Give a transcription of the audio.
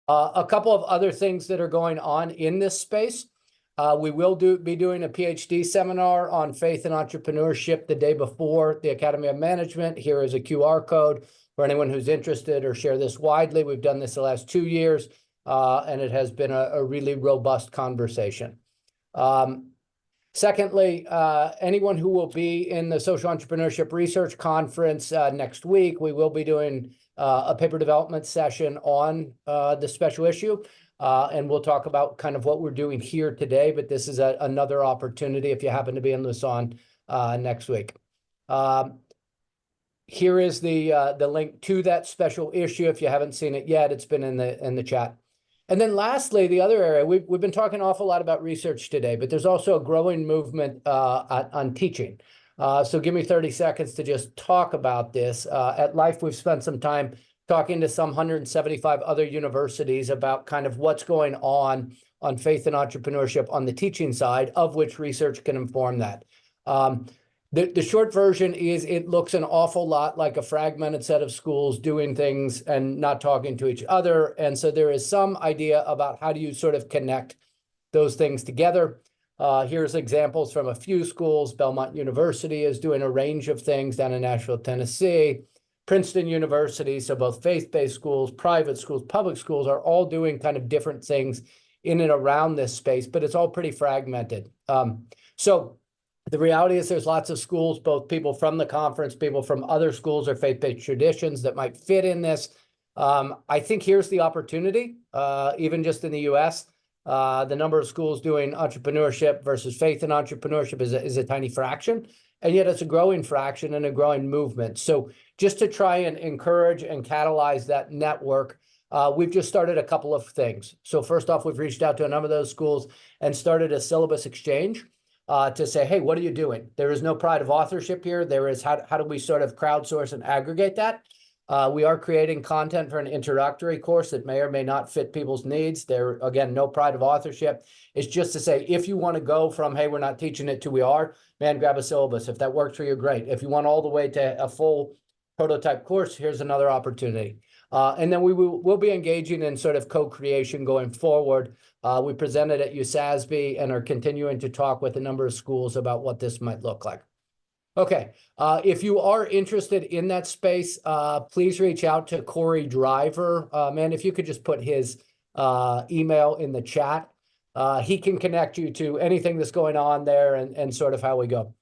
A couple of other things that are going on in this space. We will be doing a PhD seminar on faith and entrepreneurship the day before the Academy of Management. Here is a QR code for anyone who's interested, or share this widely. We've done this the last 2 years, and it has been a really robust conversation. Secondly, anyone who will be in the Social Entrepreneurship Research Conference next week, we will be doing a paper development session on the special issue. And we'll talk about kind of what we're doing here today, but this is another opportunity if you happen to be in Lausanne next week. Here is the link to that special issue. If you haven't seen it yet, it's been in the chat. And then lastly, the other area, we've been talking an awful lot about research today, but there's also a growing movement on teaching. So give me 30 seconds to just talk about this. At L.I.F.E, we've spent some time talking to some 175 other universities about kind of what's going on faith and entrepreneurship on the teaching side, of which research can inform that. The short version is it looks an awful lot like a fragmented set of schools doing things and not talking to each other. And so there is some idea about how do you sort of connect those things together. Here's examples from a few schools. Belmont University is doing a range of things down in Nashville, Tennessee. Princeton University, so both faith-based schools, private schools, public schools are all doing kind of different things in and around this space, but it's all pretty fragmented. So the reality is there's lots of schools, both people from the conference, people from other schools or faith-based traditions that might fit in this. I think here's the opportunity, even just in the US. The number of schools doing entrepreneurship versus faith and entrepreneurship is a tiny fraction, and yet it's a growing fraction and a growing movement. So just to try and encourage and catalyze that network, we've just started a couple of things. So first off, we've reached out to a number of those schools and started a syllabus exchange to say, hey, what are you doing? There is no pride of authorship here. There is how do we sort of crowdsource and aggregate that? We are creating content for an introductory course that may or may not fit people's needs. There, again, no pride of authorship. It's just to say, if you want to go from, hey, we're not teaching it to we are, man, grab a syllabus. If that works for you, great. If you want all the way to a full prototype course, here's another opportunity. And then we'll be engaging in sort of co-creation going forward. We presented at USASB and are continuing to talk with a number of schools about what this might look like. Okay, if you are interested in that space, please reach out to Corey Driver. Man, if you could just put his email in the chat, he can connect you to anything that's going on there and sort of how we go.